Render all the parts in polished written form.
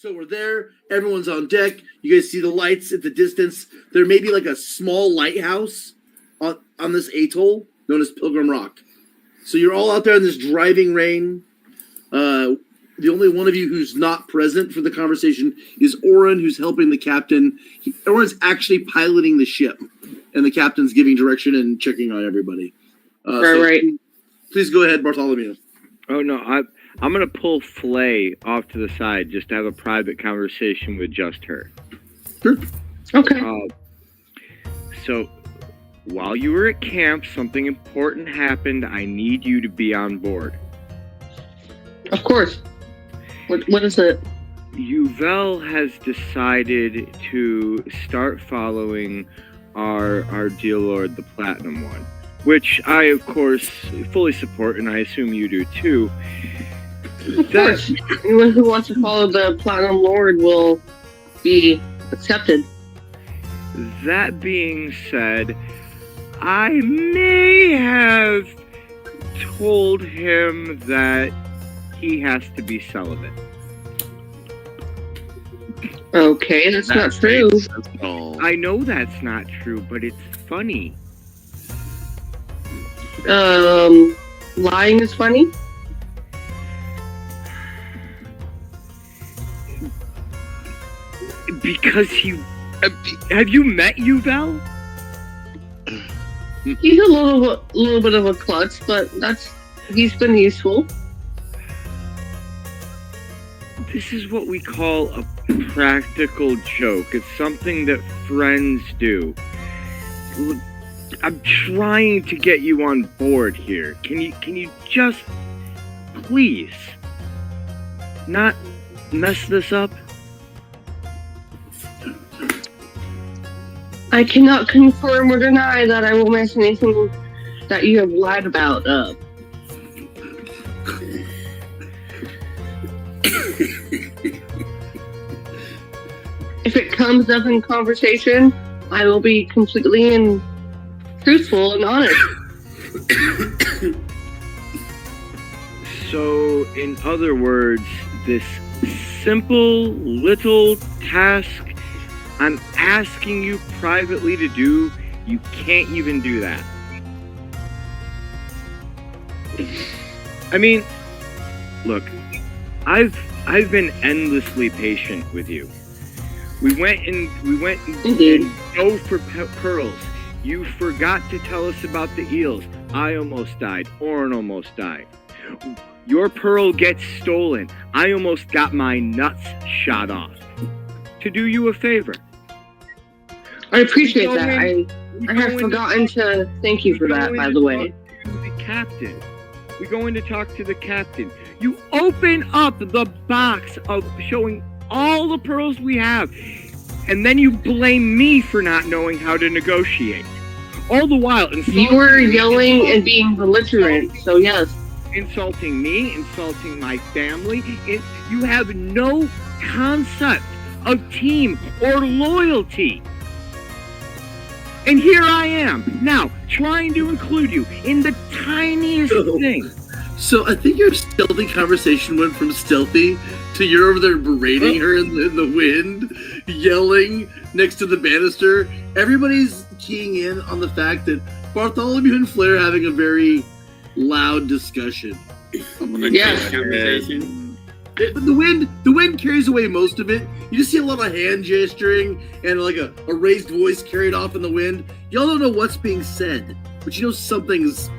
So we're there. Everyone's on deck. You guys see the lights at the distance. There may be like a small lighthouse on this atoll known as Pilgrim Rock. So you're all out there in this driving rain. The only one of you who's not present for the conversation is Oren, who's helping the captain. Oren's actually piloting the ship, and the captain's giving direction and checking on everybody. Right. Please go ahead, Bartholomew. Oh, no, I'm going to pull Flay off to the side just to have a private conversation with just her. Sure. Okay. So, while you were at camp, something important happened. I need you to be on board. Of course. What is it? Yuvel has decided to start following our dear lord, the Platinum One, which I, of course, fully support, and I assume you do too. Of course. Anyone who wants to follow the Platinum Lord will be accepted. That being said, I may have told him that he has to be celibate. Okay, that's not true. I know that's not true, but it's funny. Lying is funny? Because he... have you met Yuvel? He's a little bit of a klutz, but he's been useful. This is what we call a practical joke. It's something that friends do. Look, I'm trying to get you on board here. Can you just please not mess this up? I cannot confirm or deny that I will mess anything that you have lied about up. If it comes up in conversation, I will be completely and truthful and honest. So, in other words, this simple little task I'm asking you privately to do, you can't even do that. I mean, look, I've been endlessly patient with you. We went and dove for pearls. You forgot to tell us about the eels. I almost died. Oren almost died. Your pearl gets stolen. I almost got my nuts shot off. To do you a favor. I appreciate that. I have forgotten to thank you for that, by the way. The captain. We go in to talk to the captain. You open up the box of showing all the pearls we have, and then you blame me for not knowing how to negotiate. All the while, you were yelling and being belligerent, so yes. Insulting me, insulting my family. You have no concept of team or loyalty. And here I am, now, trying to include you in the tiniest thing. So I think your stealthy conversation went from stealthy to you're over there berating her in the wind, yelling next to the banister. Everybody's keying in on the fact that Bartholomew and Flair are having a very loud discussion. Yes. The wind carries away most of it. You just see a lot of hand gesturing and like a raised voice carried off in the wind. Y'all don't know what's being said, but you know something's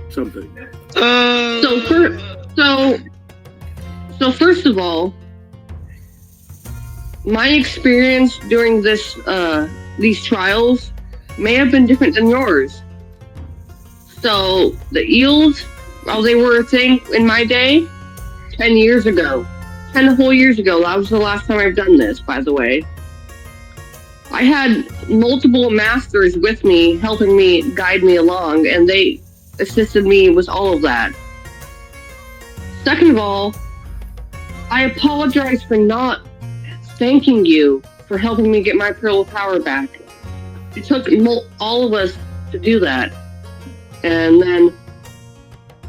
something. So first of all, my experience during these trials may have been different than yours. So the eels, while they were a thing in my day, 10 years ago, 10 whole years ago, that was the last time I've done this, by the way. I had multiple masters with me, helping me, guide me along, and they assisted me with all of that. Second of all, I apologize for not thanking you for helping me get my Pearl of Power back. It took all of us to do that. And then,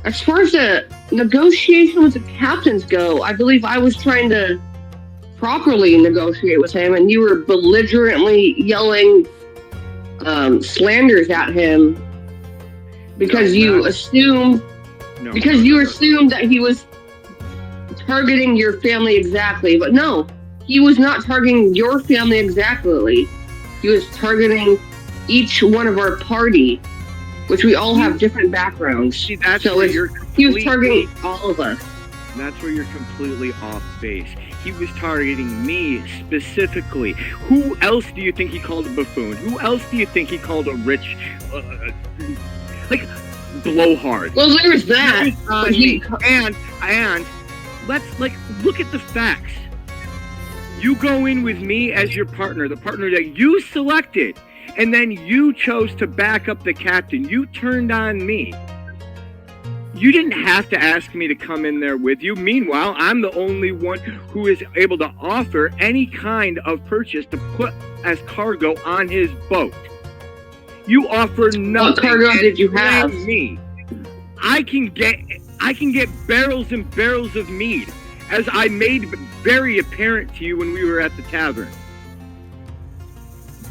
as far as the negotiation with the captains go, I believe I was trying to properly negotiate with him, and you were belligerently yelling slanders at him because you assumed that he was targeting your family exactly. But no, he was not targeting your family exactly. He was targeting each one of our party, which we all have different backgrounds. See, that's so where he was targeting all of us. That's where you're completely off base. He was targeting me specifically. Who else do you think he called a buffoon? Who else do you think he called a rich, blowhard? Well, there's that. And let's look at the facts. You go in with me as your partner, the partner that you selected, and then you chose to back up the captain. You turned on me. You didn't have to ask me to come in there with you. Meanwhile, I'm the only one who is able to offer any kind of purchase to put as cargo on his boat. You offer nothing. What cargo did you have? Me. I can get barrels and barrels of mead, as I made very apparent to you when we were at the tavern.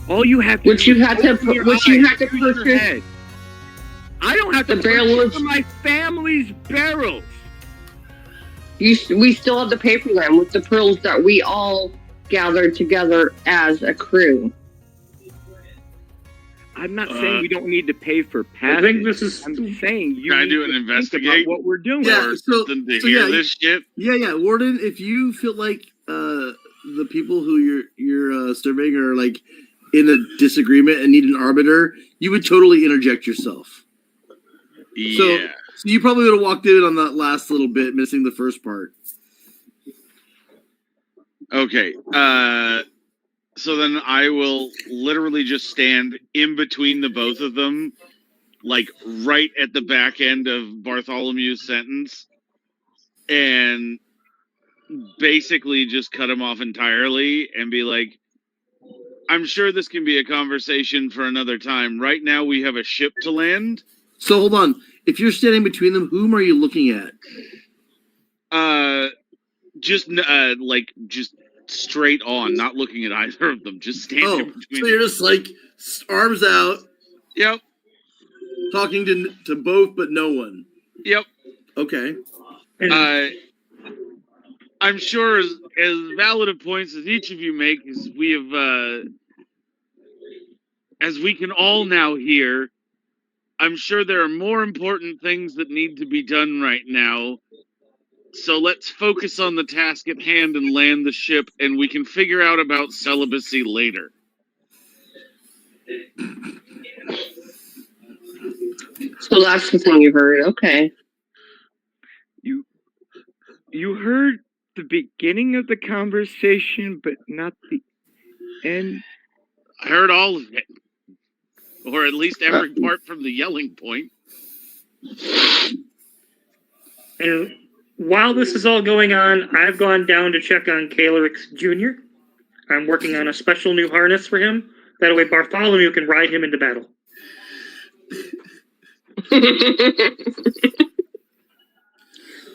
All you have to which you had to purchase. I don't have to purchase for my family's barrels. We still have to pay for them with the pearls that we all gathered together as a crew. I'm not saying we don't need to pay for passage. I think this is. I'm saying you Can I need do an to investigate? think about what we're doing. Yeah, This shit. Yeah, Warden. If you feel like the people who you're surveying are like in a disagreement and need an arbiter, you would totally interject yourself. Yeah. So you probably would have walked in on that last little bit, missing the first part. Okay. So then I will literally just stand in between the both of them, like right at the back end of Bartholomew's sentence, and basically just cut him off entirely and be like, I'm sure this can be a conversation for another time. Right now we have a ship to land. So hold on. If you're standing between them, whom are you looking at? Just straight on, not looking at either of them. Just standing between. So you're just like arms out. Yep. Talking to both, but no one. Yep. Okay. I'm sure as valid of points as each of you make, as we have, as we can all now hear, I'm sure there are more important things that need to be done right now. So let's focus on the task at hand and land the ship, and we can figure out about celibacy later. So that's the thing you heard. Okay. You heard the beginning of the conversation, but not the end. I heard all of it. Or at least every part from the yelling point. And while this is all going on, I've gone down to check on Kaarlon Jr. I'm working on a special new harness for him. That way Bartholomew can ride him into battle.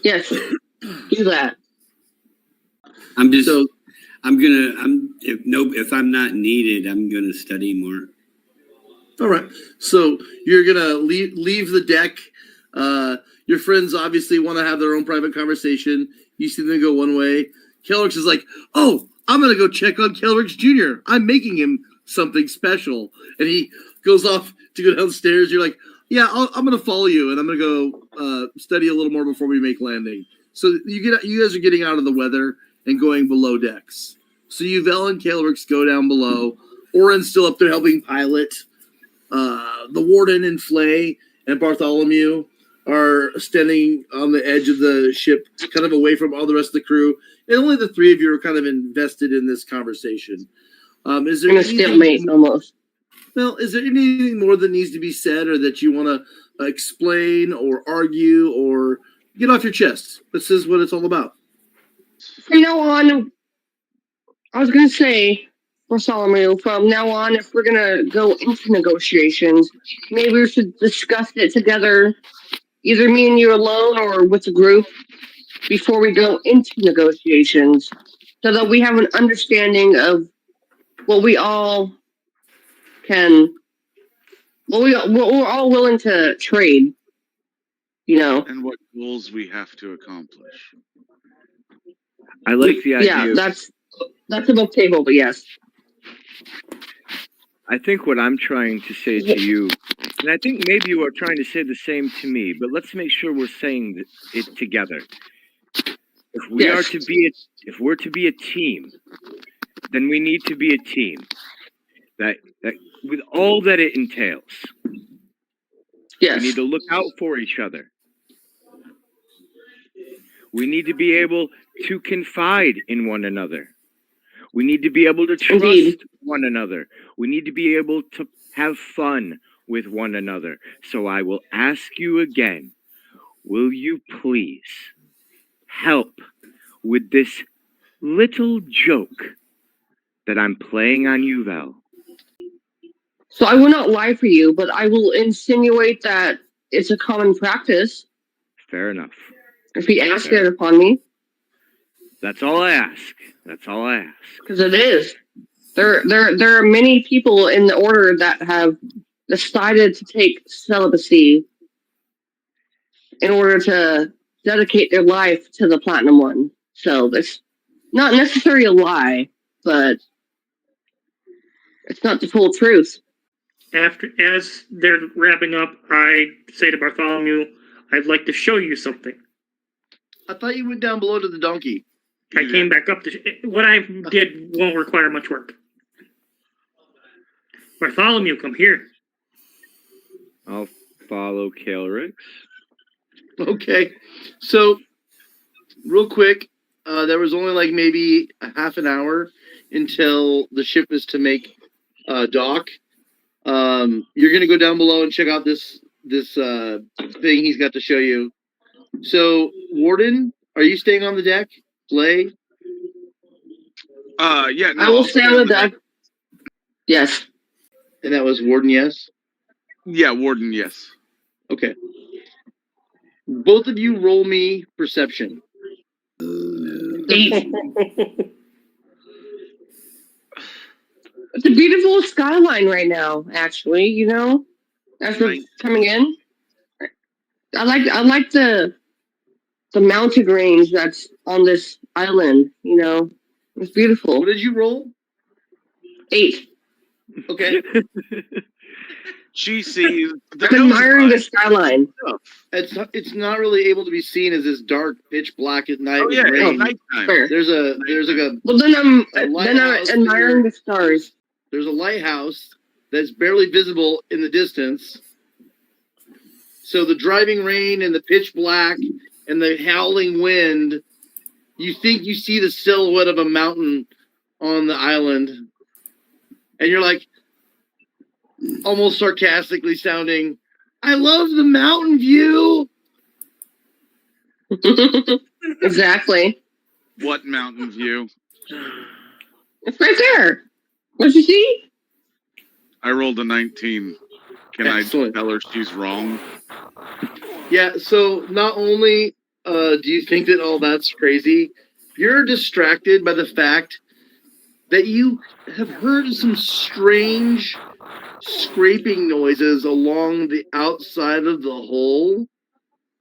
Yes, do that. If I'm not needed, I'm gonna study more. All right. So you're gonna leave the deck. Your friends obviously want to have their own private conversation. You see them go one way. Kelrix is like, "Oh, I'm gonna go check on Kelrix Jr. I'm making him something special," and he goes off to go downstairs. You're like, "Yeah, I'm gonna follow you, and I'm gonna go study a little more before we make landing." So you guys are getting out of the weather and going below decks. So Yuvel and Kelrix go down below. Oren's still up there helping pilot. The Warden and Flay and Bartholomew are standing on the edge of the ship, kind of away from all the rest of the crew. And only the three of you are kind of invested in this conversation. Is there anything almost? Well, is there anything more that needs to be said or that you want to explain or argue or get off your chest? This is what it's all about. From now on, I was going to say, Bartholomew, from now on, if we're going to go into negotiations, maybe we should discuss it together, either me and you alone or with a group before we go into negotiations, so that we have an understanding of what we all can. Well, we're all willing to trade, you know. And what goals we have to accomplish. I like the idea. Yeah, that's above table, but yes. I think what I'm trying to say to you, and I think maybe you are trying to say the same to me, but let's make sure we're saying it together. If we are to be, if we're to be a team, then we need to be a team that with all that it entails. Yes. We need to look out for each other. We need to be able to confide in one another. We need to be able to trust one another. We need to be able to have fun with one another. So I will ask you again, will you please help with this little joke that I'm playing on you, Val? So I will not lie for you, but I will insinuate that it's a common practice. Fair enough. If you ask it upon me. That's all I ask. That's all I ask. Because it is. There are many people in the order that have decided to take celibacy in order to dedicate their life to the Platinum One. So it's not necessarily a lie, but it's not the full truth. As they're wrapping up, I say to Bartholomew, I'd like to show you something. I thought you went down below to the donkey. I came back up to... What I did won't require much work. Bartholomew, come here. I'll follow Kaelrix. Okay. So, real quick, there was only like maybe a half an hour until the ship is to make dock. You're going to go down below and check out this thing he's got to show you. So, Warden, are you staying on the deck? Play? Yeah, no. I will stay on the deck. Yes. And that was Warden, yes? Yeah, Warden, yes. Okay. Both of you roll me perception. 8. It's a beautiful skyline right now, actually, you know, as we're coming in. I like the mountain range that's on this island, you know. It's beautiful. What did you roll? 8. Okay. She sees the I'm admiring the skyline. It's not really able to be seen as this dark, pitch black at night. Oh with yeah, rain. nighttime. There's like a Well, then I'm lighthouse admiring the stars. There's a lighthouse that's barely visible in the distance. So the driving rain and the pitch black and the howling wind, you think you see the silhouette of a mountain on the island. And you're like, almost sarcastically sounding, I love the mountain view. Exactly. What mountain view? It's right there. What you see? I rolled a 19. Can Excellent. I tell her she's wrong? Yeah, so not only do you think that all that's crazy, you're distracted by the fact that you have heard some strange scraping noises along the outside of the hull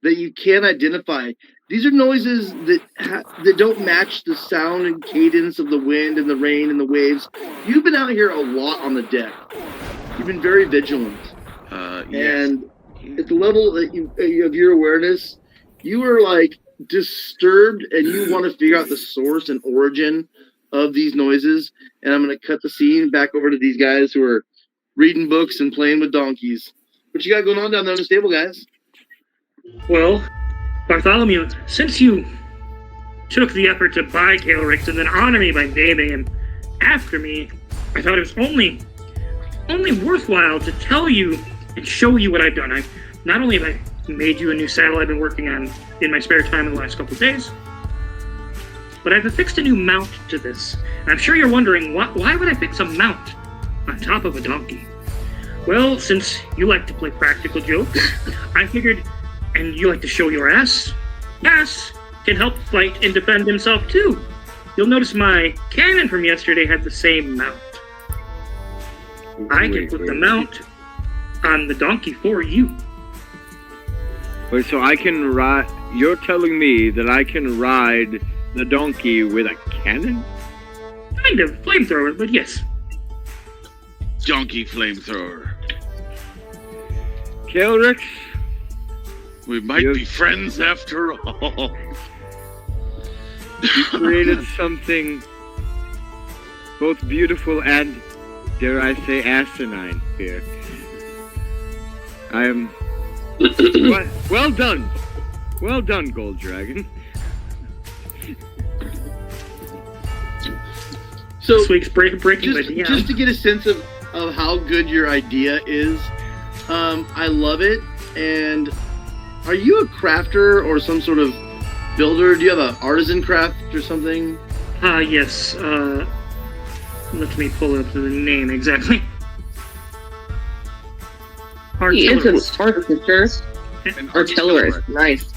that you can't identify. These are noises that don't match the sound and cadence of the wind and the rain and the waves. You've been out here a lot on the deck. You've been very vigilant. Yes. And at the level that of your awareness, you are like disturbed and you want to figure out the source and origin of these noises. And I'm going to cut the scene back over to these guys who are reading books and playing with donkeys. What you got going on down there in the stable, guys? Well, Bartholomew, since you took the effort to buy Kaelrix and then honor me by naming him after me, I thought it was only worthwhile to tell you and show you what I've done. Not only have I made you a new saddle I've been working on in my spare time in the last couple of days, but I've affixed a new mount to this. And I'm sure you're wondering, why would I fix a mount on top of a donkey? Well, since you like to play practical jokes, I figured And you like to show your ass? Ass can help fight and defend himself too. You'll notice my cannon from yesterday had the same mount. I can put the mount on the donkey for you. Wait, so I can ride... You're telling me that I can ride the donkey with a cannon? Kind of flamethrower, but yes. Donkey flamethrower. Kaelrix? We might be friends after all. You created something both beautiful and, dare I say, asinine here. I am... well done. Well done, Gold Dragon. So This week's breaking just to get a sense of how good your idea is, I love it. And are you a crafter or some sort of builder? Do you have an artisan craft or something? Yes. Let me pull up the name exactly. He is an Artillerist. artificer. Artillerist. Nice.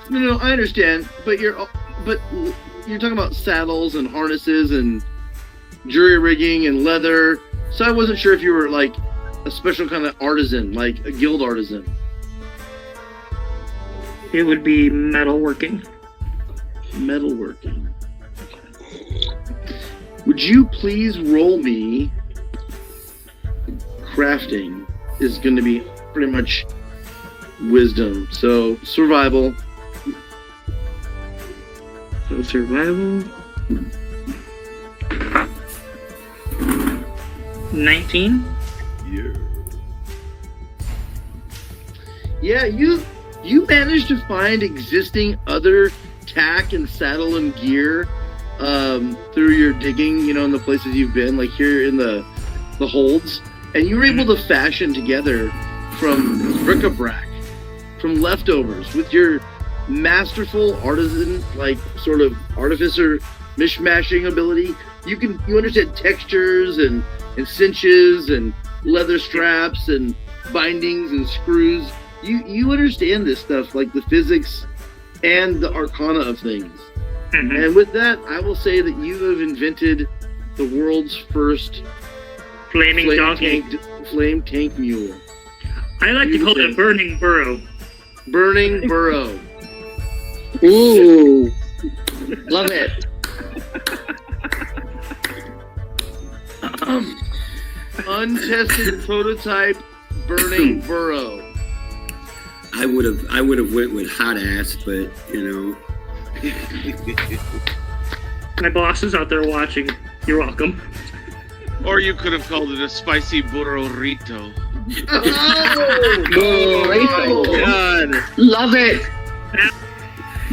No, I understand, but you're talking about saddles and harnesses and jury rigging and leather. So I wasn't sure if you were like a special kind of artisan, like a guild artisan. It would be metalworking. Metalworking. Would you please roll me? Crafting is going to be pretty much wisdom. So survival. So survival. 19. Yeah, you managed to find existing other tack and saddle and gear through your digging, in the places you've been, like here in the holds, and you were able to fashion together from bric-a-brac, from leftovers, with your masterful artisan, like sort of artificer mishmashing ability. You understand textures and cinches and leather straps and bindings and screws. You understand this stuff, like the physics and the arcana of things. Mm-hmm. And with that, I will say that you have invented the world's first Flaming donkey. flame tank mule. I like to call it a burning burrow. Burning burrow. Ooh. Love it. Untested prototype burning burrow. I would have went with hot ass, but My boss is out there watching. You're welcome. Or you could have called it a spicy burrito. Oh, God. love it.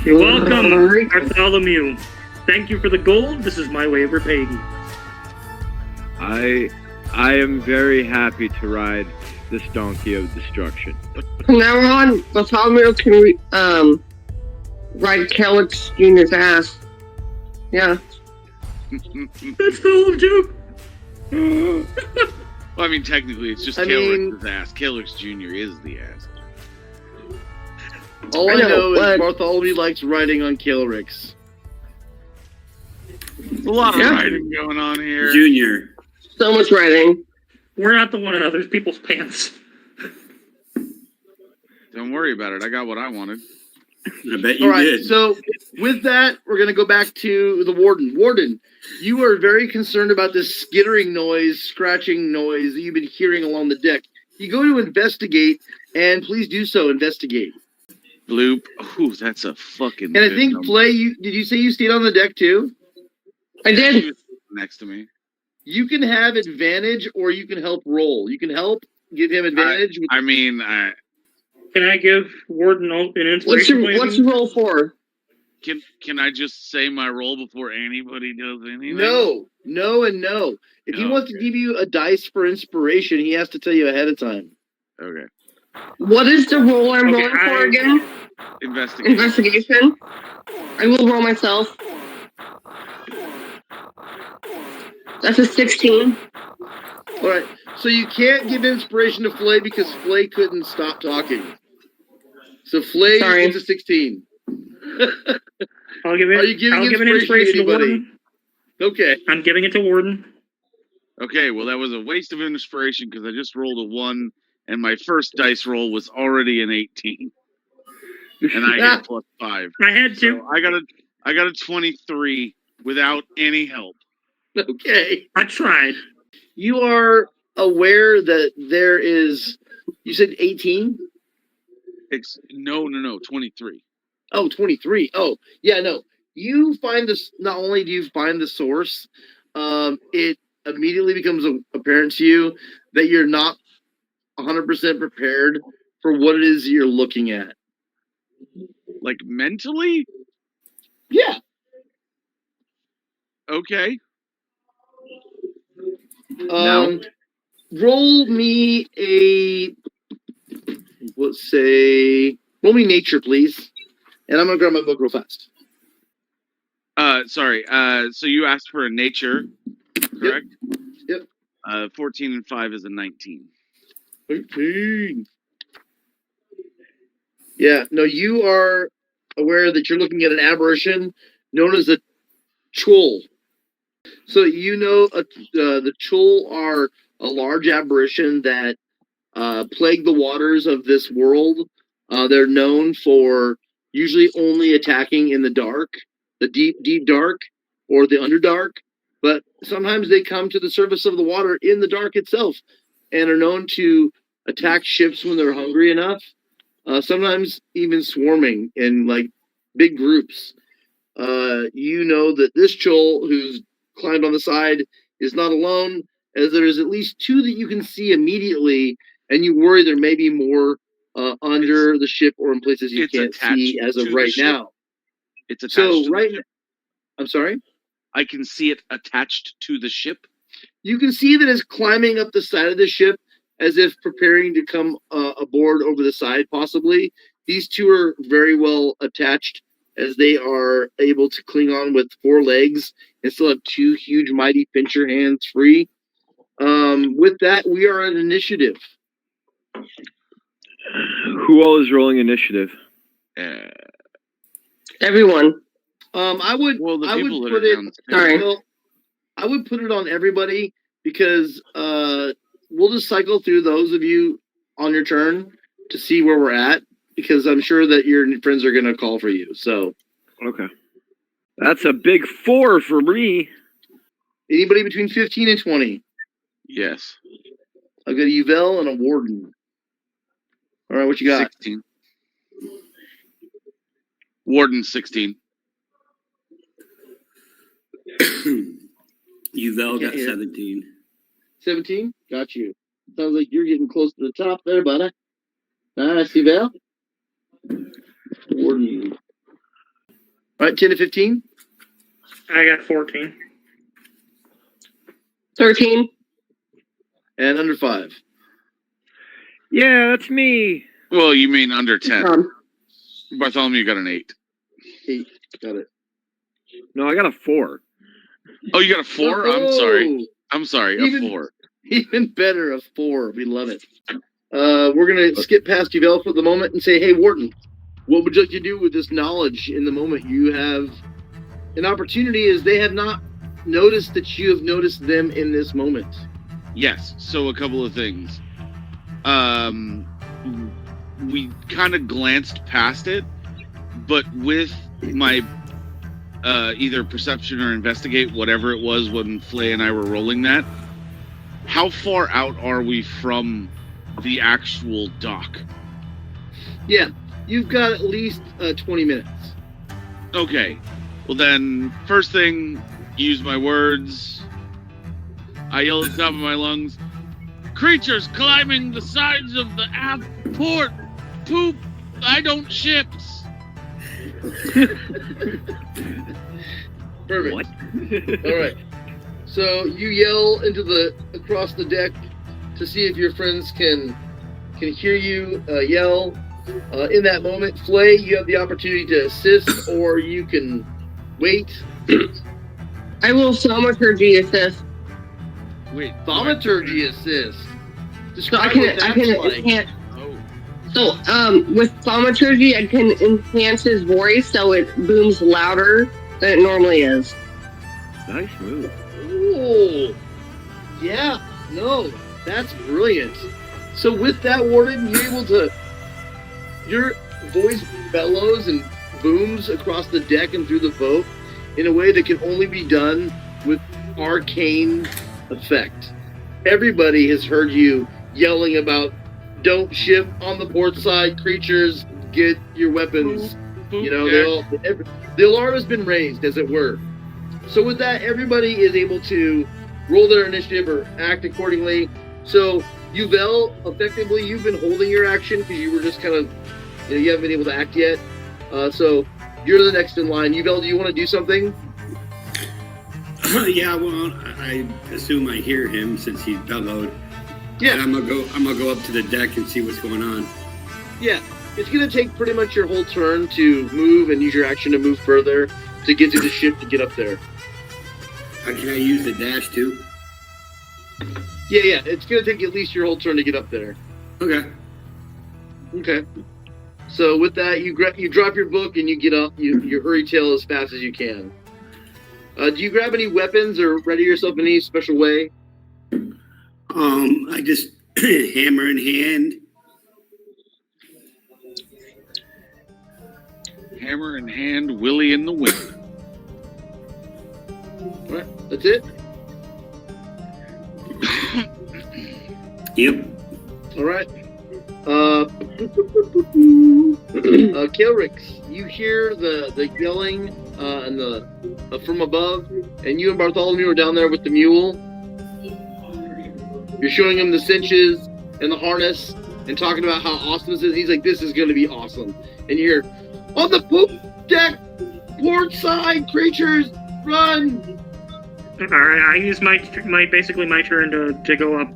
You're welcome, Bartholomew. Thank you for the gold. This is my way of repaying you. I am very happy to ride this donkey of destruction. From now on, Bartholomew can ride Calyx Jr.'s ass. Yeah. That's the whole joke. Well, I mean, technically, it's just Kaelrix's ass. Kaelrix Jr. is the ass. All I know is Bartholomew likes riding on Kaelrix. A lot of riding going on here. Junior. So much riding. We're not the one in other people's pants. Don't worry about it. I got what I wanted. I bet you All right, did. so with that, we're going to go back to the warden. Warden, you are very concerned about this skittering noise, scratching noise that you've been hearing along the deck. You go to investigate, and please do so. Investigate. Bloop. Ooh, that's a fucking. And I good think, number. Flay, did you say you stayed on the deck too? I She did. was next to me. You can have advantage, or you can help roll. You can help give him advantage. I mean, Can I give Warden an inspiration? What's your roll for? can I just say my roll before anybody does anything? No, and no. If he wants to give you a dice for inspiration, he has to tell you ahead of time. Okay. What is the roll I'm rolling for again? Investigation. Investigation. I will roll myself. That's a 16. All right. So you can't give inspiration to Flay because Flay couldn't stop talking. So Flay Sorry. gets a 16. I'll give it. Are you giving I'll give an inspiration to inspiration to anybody? Warden. Okay. I'm giving it to Warden. Okay, well, that was a waste of inspiration because I just rolled a 1, and my first dice roll was already an 18, and I get +5. I had to. So I got a 23 without any help. Okay. I tried. You are aware that there is. You said 18? No, 23. Oh, 23. Oh, yeah, no. You find this. Not only do you find the source, it immediately becomes apparent to you that you're not 100% prepared for what it is you're looking at. Like mentally? Yeah. Okay. Roll me a. Let's say. Roll me nature, please. And I'm going to grab my book real fast. Sorry. So you asked for a nature, correct? Yep. 14 and 5 is a 19. 18. Yeah, no, you are aware that you're looking at an aberration known as the Chuul. So you know the Chuul are a large aberration that plague the waters of this world. They're known for usually only attacking in the dark, the deep, deep dark, or the underdark. But sometimes they come to the surface of the water in the dark itself and are known to attack ships when they're hungry enough. Sometimes even swarming in like big groups. You know that this Chuul who's climbed on the side is not alone, as there's at least 2 that you can see immediately, and you worry there may be more under the ship or in places you can't see as of right now. It's attached to right the ship. I'm sorry? I can see it attached to the ship. You can see that it's climbing up the side of the ship as if preparing to come aboard over the side, possibly. These 2 are very well attached as they are able to cling on with 4 legs and still have 2 huge, mighty pincher hands free. With that, we are at initiative. Who all is rolling initiative? Everyone. I would Well, the I people would that put are it. down the Sorry. Well, I would put it on everybody because we'll just cycle through those of you on your turn to see where we're at, because I'm sure that your friends are going to call for you. So, Okay. That's a big 4 for me. anybody between 15 and 20. Yes. I've got a Uvel and a Warden. All right, what you got? 16. Warden 16. Uvel got hear. 17. 17? Got you. Sounds like you're getting close to the top there, buddy. Nice, Uvel. Warden. All right, 10 to 15. I got 14. 13. And under 5. Yeah, that's me. Well, you mean under 10. Um, Bartholomew got an 8. 8. Got it. No, I got a 4. Oh, you got a 4? I'm sorry. I'm sorry, Even- a 4. Even better, a 4. We love it. We're going to skip past Uvel for the moment and say, hey, Warden, what would you like to do with this knowledge in the moment? You have an opportunity as they have not noticed that you have noticed them in this moment. Yes, so a couple of things. We kind of glanced past it, but with my either perception or investigate, whatever it was when Flay and I were rolling that, how far out are we from the actual dock? Yeah, you've got at least 20 minutes. Okay, well then, first thing, use my words. I yell at the top of my lungs, creatures climbing the sides of the aft port. Poop, I don't ships. Perfect. What? All right. So you yell across the deck to see if your friends can hear you yell. In that moment, Flay, you have the opportunity to assist, or you can wait. I will thaumaturgy assist. Wait, Thaumaturgy assist. So Describe I can, what that's like. can't. Oh, So, with thaumaturgy, I can enhance his voice so it booms louder than it normally is. Nice move. Ooh. Yeah. No, that's brilliant. So with that, Warden, you're able to... Your voice bellows and booms across the deck and through the boat in a way that can only be done with arcane effect. Everybody has heard you yelling about, don't ship on the port side, creatures, get your weapons. You know, the alarm has been raised, as it were. So with that, everybody is able to roll their initiative or act accordingly. So Yuvel, effectively, you've been holding your action because you were just kind of, you haven't been able to act yet. So you're the next in line. Yuvel, do you want to do something? Yeah, well, I assume I hear him since he bellowed. Yeah. And I'm gonna go up to the deck and see what's going on. Yeah. It's going to take pretty much your whole turn to move and use your action to move further to get to the ship to get up there. Can I use the dash too? Yeah. It's going to take at least your whole turn to get up there. Okay. Okay. So with that, you drop your book and you get up. You hurry tail as fast as you can. Do you grab any weapons or ready yourself in any special way? I just hammer in hand. Hammer in hand, Willie in the wind. All right, that's it? Yep. All right. Kilrix, you hear the yelling and the from above, and you and Bartholomew are down there with the mule. You're showing him the cinches and the harness and talking about how awesome this is. He's like, this is going to be awesome. And you hear, on the poop deck, port side, creatures, run! Alright, I use my basically my turn to go up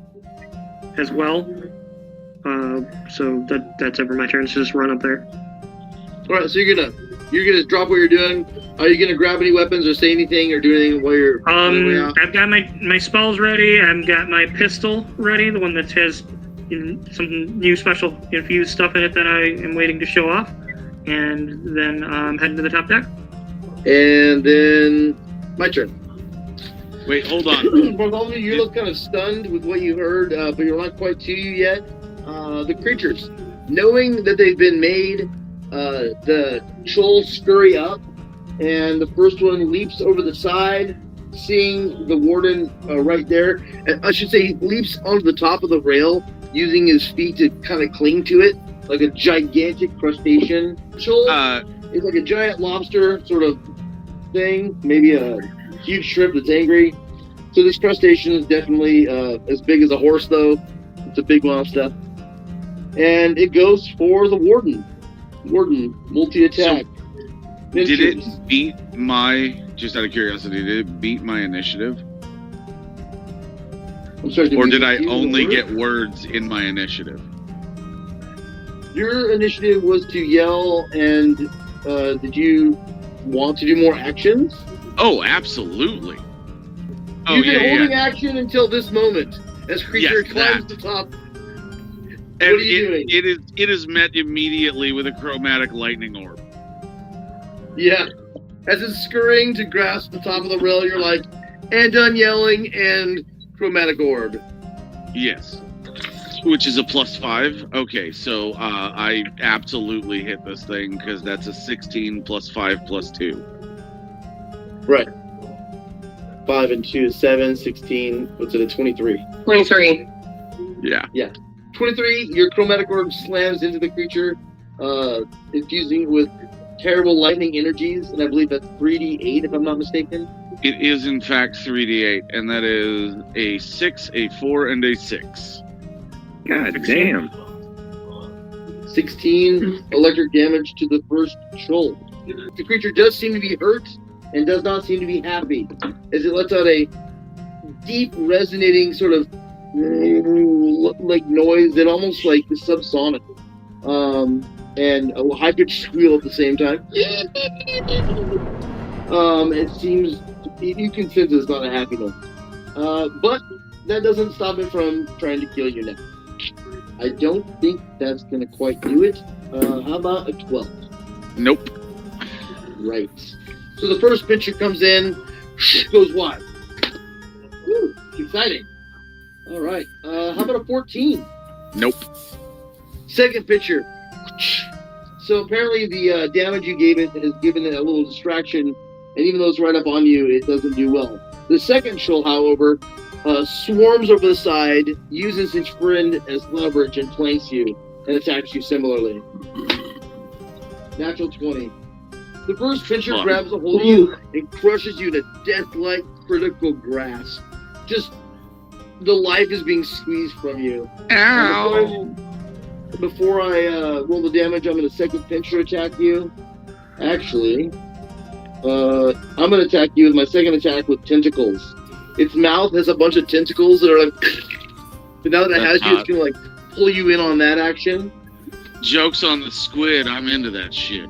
as well. So that's it for my turn, so just run up there. Alright, so you're gonna drop what you're doing. Are you gonna grab any weapons or say anything or do anything while you're on the way out? I've got my spells ready. I've got my pistol ready, the one that has some new special infused stuff in it that I am waiting to show off. And then I'm heading to the top deck. And then my turn. Wait, hold on. Bartholomew, you look kind of stunned with what you heard, but you're not quite to you yet. The creatures, knowing that they've been made, the Chuul scurry up, and the first one leaps over the side, seeing the warden right there. And I should say, he leaps onto the top of the rail, using his feet to kind of cling to it, like a gigantic crustacean. Chuul is like a giant lobster sort of thing, maybe a huge shrimp that's angry. So this crustacean is definitely as big as a horse, though. It's a big monster. And it goes for the warden. Warden, multi-attack. So, did it beat my, just out of curiosity, did it beat my initiative? I'm sorry, or did I only get words in my initiative? Your initiative was to yell, and did you want to do more actions? Oh, absolutely. Oh, You've been holding action until this moment, as creature climbs the top. What are you doing? It is met immediately with a chromatic lightning orb. Yeah. As it's scurrying to grasp the top of the rail, you're like, and done yelling, and chromatic orb. Yes. Which is a +5. Okay, so I absolutely hit this thing, because that's a 16 +5 +2. Right. 5 and 2 is 7, 16, what's it, a 23? 23. Yeah. 23, your chromatic orb slams into the creature, infusing it with terrible lightning energies, and I believe that's 3d8 if I'm not mistaken. It is in fact 3d8, and that is a 6, a 4, and a 6. God damn. 16 electric damage to the first Chuul. The creature does seem to be hurt and does not seem to be happy, as it lets out a deep resonating sort of like noise that almost like is subsonic, and a high-pitched squeal at the same time. It seems you can sense it's not a happy note, but that doesn't stop it from trying to kill you now. I don't think that's going to quite do it. How about a 12? Nope. Right. So the first pitcher comes in, goes wide. Woo, exciting. All right. How about a 14? Nope. Second pitcher. So apparently the damage you gave it has given it a little distraction, and even though it's right up on you, it doesn't do well. The second Chuul, however, swarms over the side, uses its friend as leverage, and flanks you, and attacks you similarly. Natural 20. The first pitcher grabs a hold of you and crushes you in a death-like critical grasp. Just the life is being squeezed from you. Ow! Before I roll the damage, I'm going to second pincher attack you. Actually, I'm going to attack you with my second attack with tentacles. Its mouth has a bunch of tentacles that are like... But now that it has you, it's going to like pull you in on that action. Joke's on the squid. I'm into that shit.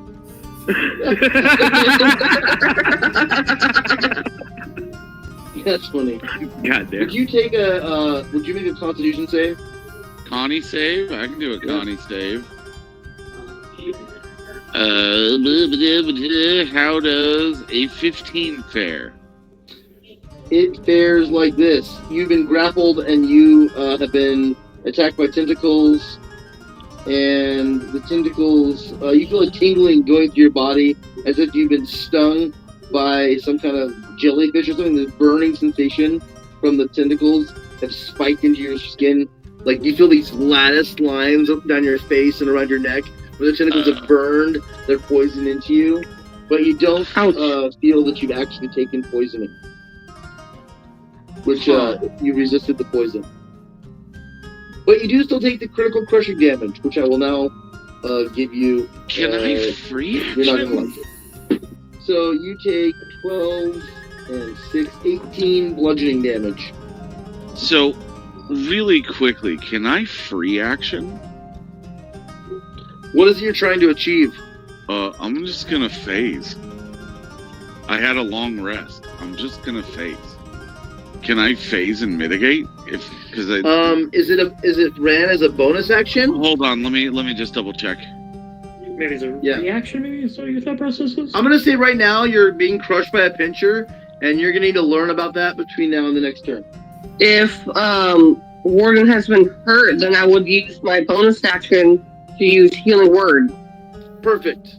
That's funny. God damn. Would you take a? Would you make a Constitution save? Connie save? I can do a Connie save. How does a 15 fare? It fares like this. You've been grappled and you have been attacked by tentacles. And the tentacles, you feel a tingling going through your body as if you've been stung by some kind of jellyfish or something. The burning sensation from the tentacles have spiked into your skin. Like you feel these lattice lines up down your face and around your neck where the tentacles have burned their poison into you. But you don't feel that you've actually taken poisoning. Which you resisted the poison. But you do still take the critical crushing damage, which I will now give you. Can I free action? You're not going to like it. So you take 12 and 6, 18 bludgeoning damage. So, really quickly, can I free action? What is it you're trying to achieve? I'm just gonna phase. I had a long rest. I'm just gonna phase. Can I phase and mitigate? Is it ran as a bonus action? Hold on, let me just double check. Maybe it's a reaction, maybe? Is that what your thought process is? I'm going to say right now you're being crushed by a pincher, and you're going to need to learn about that between now and the next turn. If Warden has been hurt, then I would use my bonus action to use Healing Word. Perfect.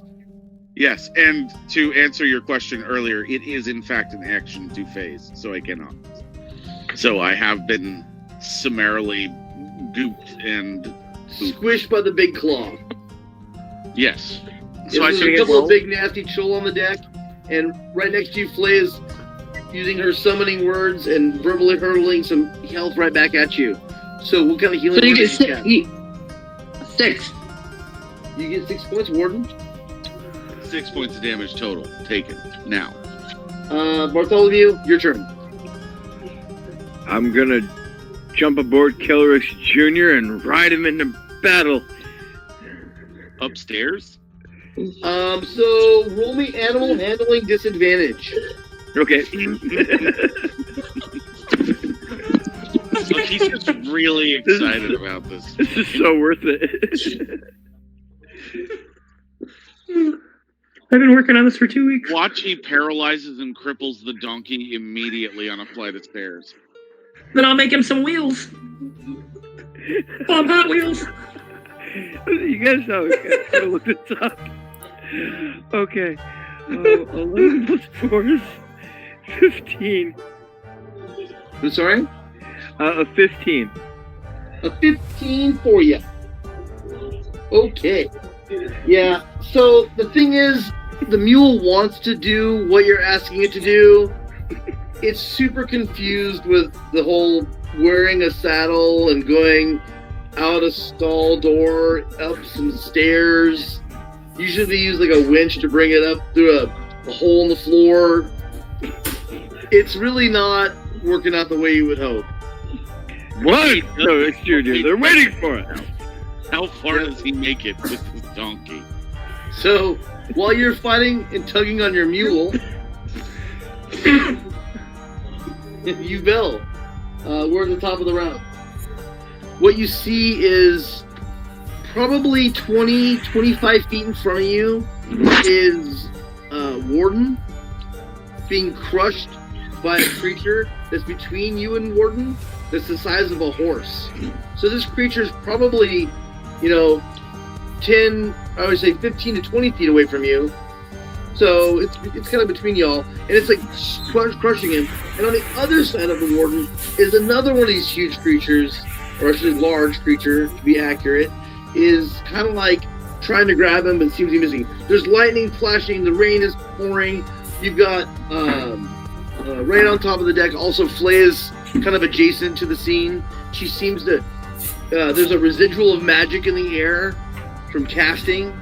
Yes, and to answer your question earlier, it is in fact an action to phase, so I cannot. So I have been summarily gooped and squished by the big claw. Yes. So I see a couple of big nasty Chuul on the deck, and right next to you, Flay is using her summoning words and verbally hurling some health right back at you. So what kind of healing? So you get 6. You get 6 points, Warden. 6 points of damage total taken. Now, Bartholomew, your turn. I'm gonna jump aboard Kilrix Jr. and ride him into battle. Upstairs? So roll me animal handling disadvantage. Okay. Look, he's just really excited about this. This is so worth it. I've been working on this for 2 weeks. Watch, he paralyzes and cripples the donkey immediately on a flight of stairs. Then I'll make him some wheels. Hot Wheels. You guys know, I gotta look this up. Okay. 11 plus 4 is 15. I'm sorry? A 15. A 15 for you. Okay. Yeah, so the thing is, the mule wants to do what you're asking it to do. It's super confused with the whole wearing a saddle and going out a stall door, up some stairs. Usually they use like a winch to bring it up through a hole in the floor. It's really not working out the way you would hope. What? No, it's Junior. They're waiting for it. How far does he make it with his donkey? So, while you're fighting and tugging on your mule, you bell. We're at the top of the round. What you see is Probably 20, 25 feet in front of you is Warden being crushed by a creature that's between you and Warden that's the size of a horse. So this creature is probably, 10, I would say 15 to 20 feet away from you. So it's kind of between y'all, and it's like crushing him. And on the other side of the Warden is another one of these huge creatures, or actually large creature, to be accurate, is kind of like trying to grab him, but seems to be missing. There's lightning flashing, the rain is pouring. You've got right on top of the deck, also Flay is kind of adjacent to the scene. She seems to, there's a residual of magic in the air from casting.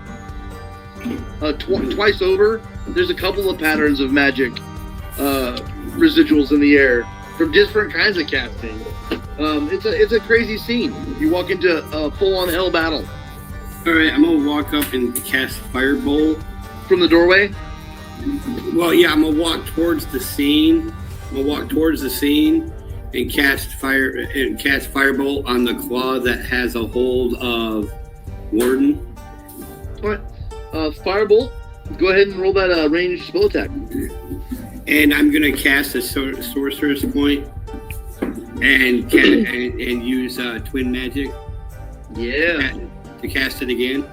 Twice over, there's a couple of patterns of magic residuals in the air from different kinds of casting. It's a crazy scene. You walk into a full-on hell battle. All right, I'm gonna walk up and cast Firebolt From the doorway? Well, yeah, I'm gonna walk towards the scene. And cast Firebolt on the claw that has a hold of Warden. All right. Firebolt. Go ahead and roll that ranged spell attack. And I'm gonna cast a sorcerer's point and use twin magic. Yeah. To cast it again.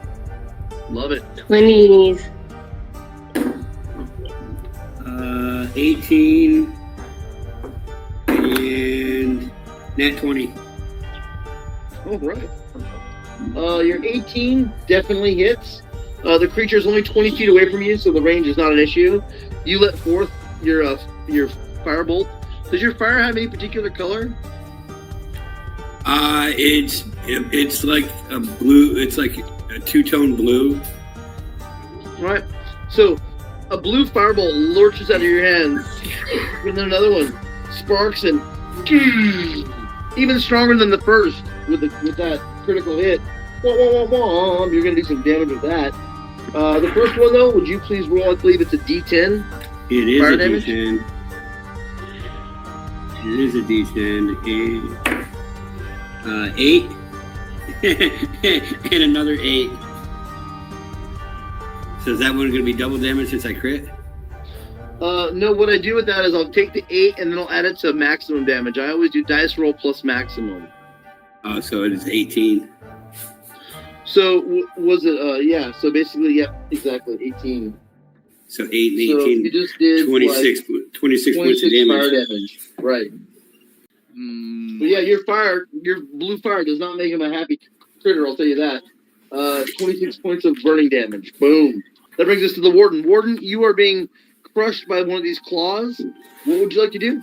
Love it. 20s. 18 and nat 20. All right. Your 18 definitely hits. The creature is only 20 feet away from you, so the range is not an issue. You let forth your firebolt. Does your fire have any particular color? It's like a blue. It's like a two-tone blue. All right. So a blue firebolt lurches out of your hands, and then another one sparks and even stronger than the first with that critical hit. You're gonna do some damage with that. The first one though, would you please roll? I believe it's a D10. It is fire a damage? D10. It is a D10. 8 and another 8. So is that one going to be double damage since I crit? No, what I do with that is I'll take the 8 and then I'll add it to maximum damage. I always do dice roll plus maximum. So it is 18. So was it? Yeah. So basically, yeah, exactly 18. So 8 and 18. So you just did 26 points of damage. Fire damage. Right. But yeah, your blue fire does not make him a happy critter, I'll tell you that. 26 points of burning damage. Boom. That brings us to the Warden. Warden, you are being crushed by one of these claws. What would you like to do?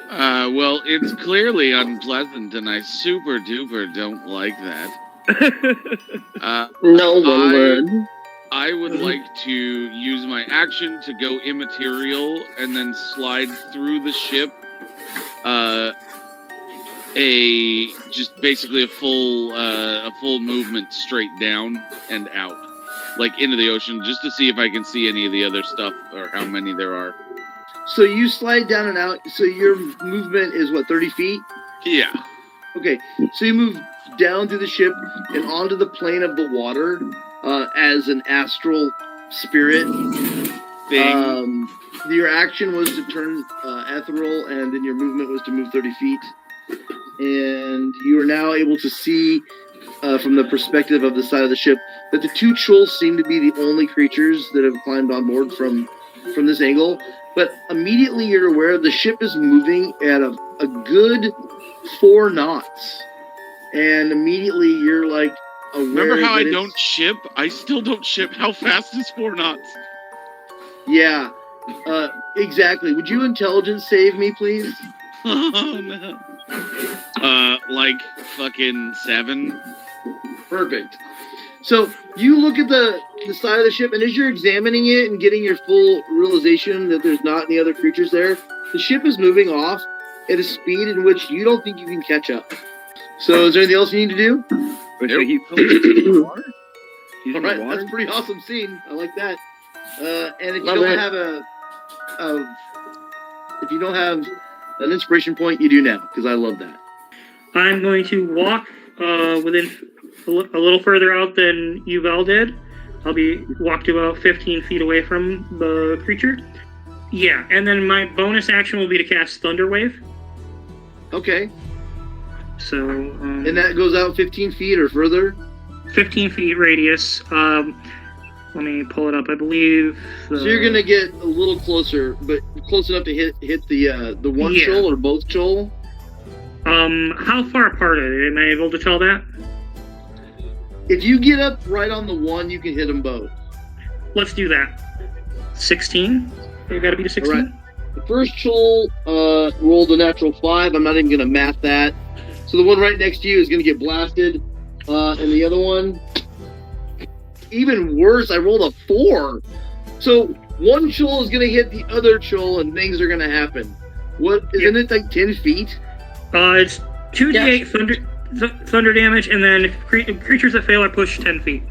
Well, it's clearly unpleasant, and I super duper don't like that. No one would. I would like to use my action to go immaterial and then slide through the ship. Just basically a full movement straight down and out, like into the ocean, just to see if I can see any of the other stuff or how many there are. So you slide down and out. So your movement is what, 30 feet? Yeah. Okay. So you move down through the ship and onto the plane of the water as an astral spirit. Thing. Your action was to turn ethereal, and then your movement was to move 30 feet. And you are now able to see, from the perspective of the side of the ship, that the two Chuul seem to be the only creatures that have climbed on board from this angle. But immediately you're aware the ship is moving at a good 4 knots. And immediately you're like aware. Remember how I that don't ship? I still don't ship. How fast is 4 knots? Yeah. Exactly. Would you intelligence save me, please? Oh, no. Like fucking 7. Perfect. So you look at the side of the ship, and as you're examining it and getting your full realization that there's not any other creatures there, the ship is moving off at a speed in which you don't think you can catch up. So is there anything else you need to do? Wait, so he's in the water? He's All in the right, water? that's a pretty awesome scene. I like that. And if you Love don't it. have if you don't have an inspiration point, you do now, because I love that. I'm going to walk within a little further out than Yuval did. I'll be walked about 15 feet away from the creature. Yeah, and then my bonus action will be to cast Thunder Wave. Okay. So. And that goes out 15 feet or further? 15 feet radius. Let me pull it up. I believe. So you're gonna get a little closer, but close enough to hit the one Chuul or both Chuul? How far apart are they? Am I able to tell that? If you get up right on the one, you can hit them both. Let's do that. 16. They've got to be to 16. All right. The first Chuul rolled a natural 5. I'm not even gonna math that. So the one right next to you is gonna get blasted, and the other one, even worse. I rolled a 4. So one Chuul is gonna hit the other Chuul, and things are gonna happen. What isn't it like 10 feet? It's 2d8 thunder damage, and then creatures that fail are pushed 10 feet.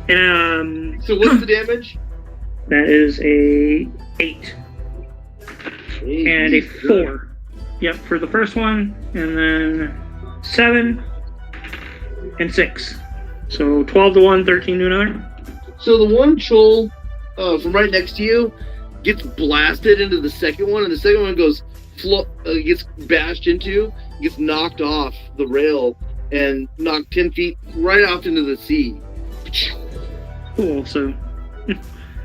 And so what's the damage? That is a 8 and a 4. Yep, for the first one, and then 7 and 6. So 12 to one, 13 to another. So the one Chuul from right next to you gets blasted into the second one, and the second one gets bashed into, gets knocked off the rail, and knocked 10 feet right off into the sea. Cool. So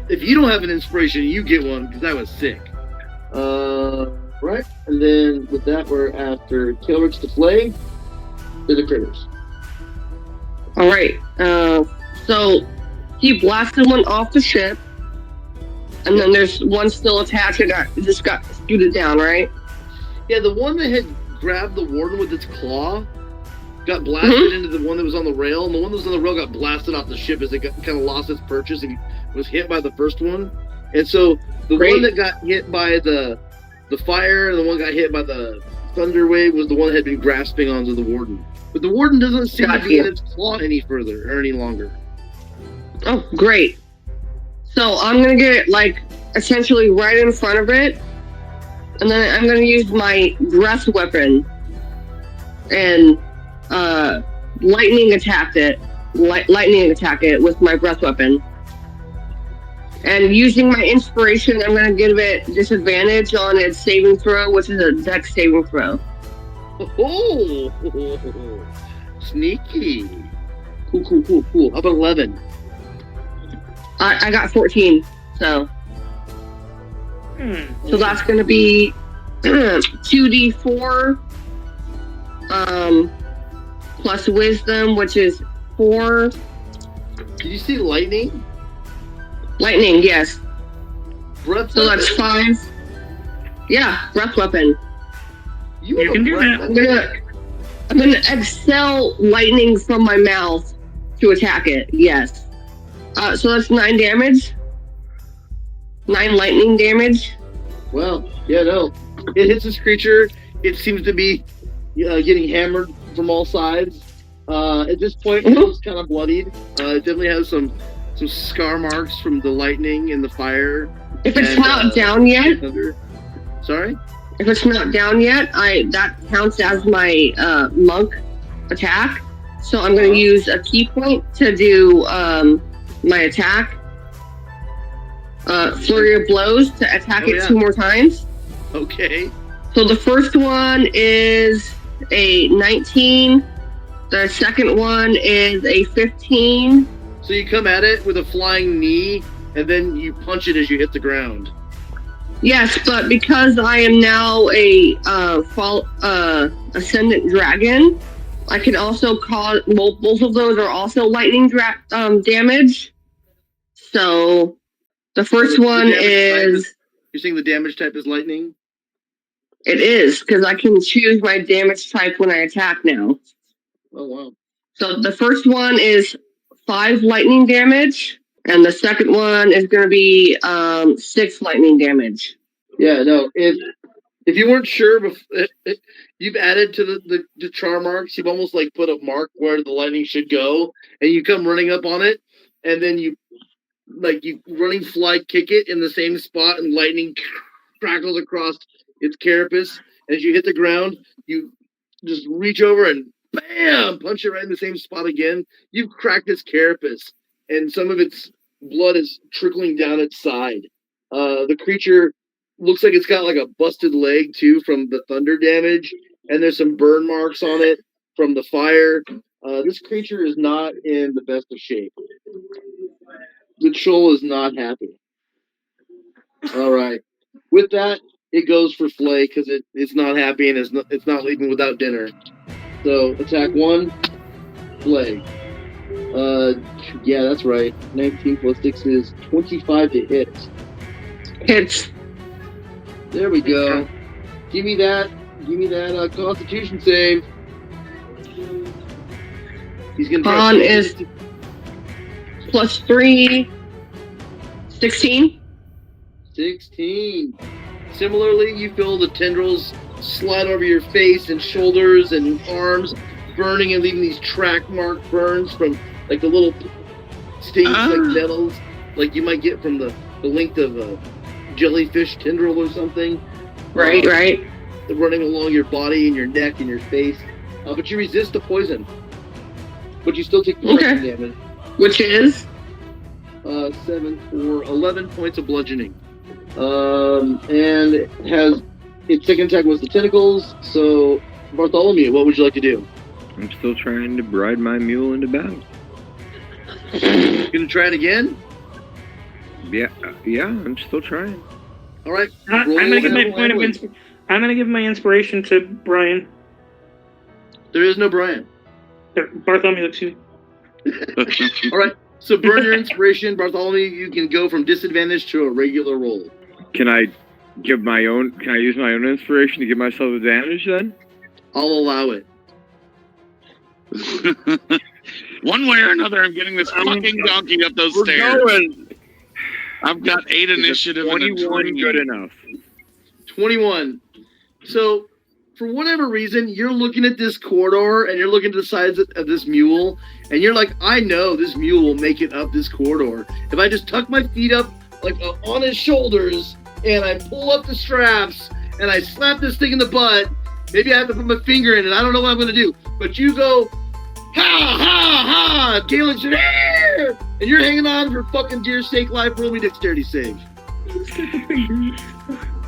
if you don't have an inspiration, you get one, because that was sick. Right, and then with that, we're after Kaelrix to play. They're the critters. All right. So he blasted one off the ship, and then there's one still attached that just got scooted down, right? Yeah, the one that had grabbed the warden with its claw got blasted into the one that was on the rail, and the one that was on the rail got blasted off the ship as it kind of lost its purchase and was hit by the first one. And so the one that got hit by the fire and the one that got hit by the thunder wave was the one that had been grasping onto the warden. But the warden doesn't seem to be in its claw any further or any longer. Oh, great. So I'm going to get it, essentially right in front of it. And then I'm going to use my breath weapon and lightning attack it with my breath weapon. And using my inspiration, I'm going to give it disadvantage on its saving throw, which is a dex saving throw. Oh, sneaky. Cool. How about 11? I got 14, so. So that's going to be 2d4 plus wisdom, which is 4. Did you see lightning? Lightning, yes. Breath so weapon? That's 5. Yeah, breath weapon. You can do that. I'm gonna exhale lightning from my mouth to attack it. Yes. So that's 9 damage. 9 lightning damage. Well, yeah, no. It hits this creature. It seems to be getting hammered from all sides. At this point, it's kind of bloodied. It definitely has some scar marks from the lightning and the fire. If it's not down yet. Sorry? If it's not down yet, that counts as my monk attack. So I'm going to use a key point to do my attack. Flurry of blows to attack it 2 more times. Okay. So the first one is a 19. The second one is a 15. So you come at it with a flying knee, and then you punch it as you hit the ground. Yes, but because I am now a ascendant dragon, I can also cause both of those are also lightning damage. So the first one is. You're saying the damage type is lightning? It is, because I can choose my damage type when I attack now. Oh wow! So the first one is 5 lightning damage, and the second one is going to be 6 lightning damage. Yeah, no. If you weren't sure, you've added to the char marks. You've almost put a mark where the lightning should go, and you come running up on it, and then you running fly kick it in the same spot, and lightning crackles across its carapace. As you hit the ground, you just reach over and bam, punch it right in the same spot again. You've cracked its carapace, and some of its blood is trickling down its side. The creature looks like it's got like a busted leg too from the thunder damage, and there's some burn marks on it from the fire. This creature is not in the best of shape. The Chuul is not happy. All right. With that, it goes for Flay because it's not happy and it's not leaving without dinner. So attack 1, Flay. Yeah, that's right. 19 plus 6 is 25 to hit. Hits. There we go. Give me that Constitution save. He's gonna try Con is +3, 16. 16. Similarly, you feel the tendrils slide over your face and shoulders and arms, burning and leaving these track mark burns from like the little stings like nettles, like you might get from the length of a jellyfish tendril or something. Right. Running along your body and your neck and your face. But you resist the poison. But you still take the poison damage. Which is? 7 for 11 points of bludgeoning. And it has its second attack was the tentacles. So, Bartholomew, what would you like to do? I'm still trying to ride my mule into battle. You gonna try it again? Yeah, I'm still trying. All right. I'm gonna give my point of I'm gonna give my inspiration to Brian. There is no Brian. Bartholomew, excuse me. All right. So burn your inspiration, Bartholomew. You can go from disadvantage to a regular roll. Can I use my own inspiration to give myself advantage then? I'll allow it. One way or another, I'm getting this fucking donkey up those stairs. Going. I've got 8 initiative and a 21 good enough. 21. So, for whatever reason, you're looking at this corridor and you're looking to the sides of this mule, and you're like, I know this mule will make it up this corridor. If I just tuck my feet up like on his shoulders and I pull up the straps and I slap this thing in the butt, maybe I have to put my finger in it. I don't know what I'm going to do. But you go, ha, ha, ha, Galen's there! And you're hanging on for fucking dear sake life. Roll me dexterity save.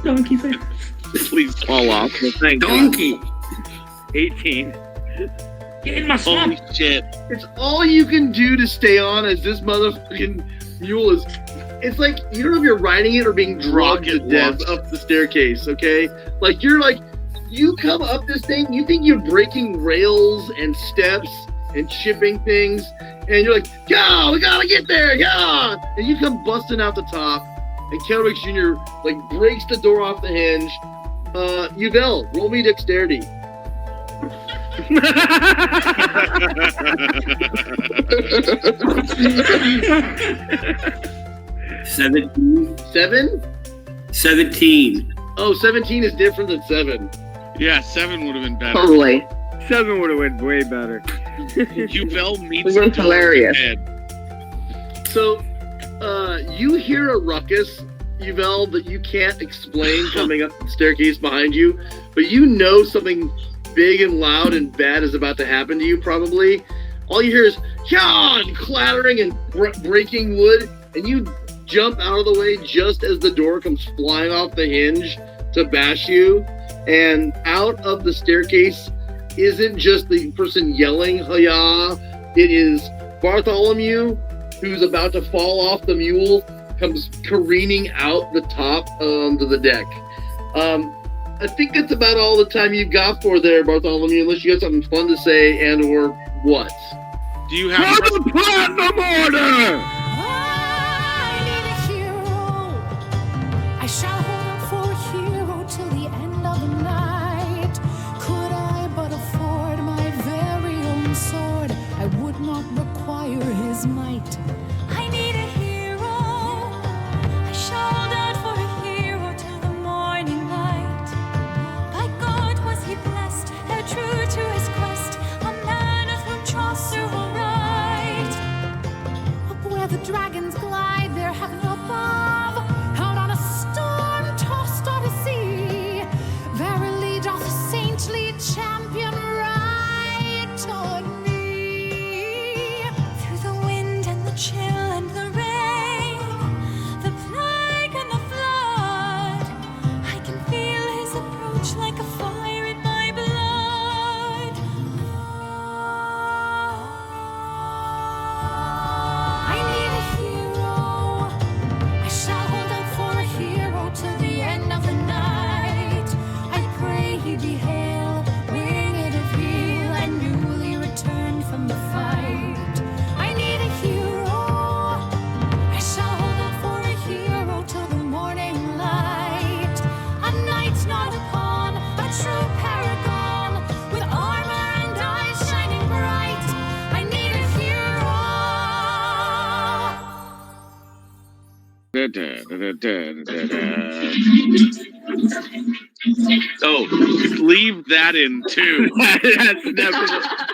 Donkey face. Please fall off. Donkey! 18. Get in my swamp. Holy shit. It's all you can do to stay on as this motherfucking mule is. It's like, you don't know if you're riding it or being dragged to death up the staircase, okay? Like, you come up this thing, you think you're breaking rails and steps and shipping things, and you're like, go, we gotta get there, yeah! And you come busting out the top, and Kelrick Jr. like breaks the door off the hinge. Yvel, roll me dexterity. $17. 17. Oh, 17 is different than 7. Yeah, 7 would have been better. Totally. 7 would have went way better. Yvel meets This one's hilarious. So, you hear a ruckus, Yvel, that you can't explain coming up the staircase behind you, but you know something big and loud and bad is about to happen to you, probably. All you hear is, yeah, and clattering and breaking wood, and you jump out of the way just as the door comes flying off the hinge to bash you, and out of the staircase isn't just the person yelling, "Hiya!" It is Bartholomew, who's about to fall off the mule, comes careening out the top onto the deck. I think that's about all the time you've got for there, Bartholomew, unless you got something fun to say and or what. Do you have For the platinum order! I need a hero. I shall hold on for a hero till the end of the night. Could I but afford my very own sword, I would not require his might. I need a hero. I shall hold out for a hero till the morning light. By God was he blessed, ever true to his quest, a man of whom Chaucer will write. Up where courage like a fire in my blood. I need a hero. I shall hold out for a hero till the end of the night. I pray he be hail, winged of heel, and newly returned from the fight. I need a hero. I shall hold out for a hero till the morning light. A knight's not upon, a true paragon, with armor and eyes shining bright. I need a hero. Oh, leave that in too. That's definitely.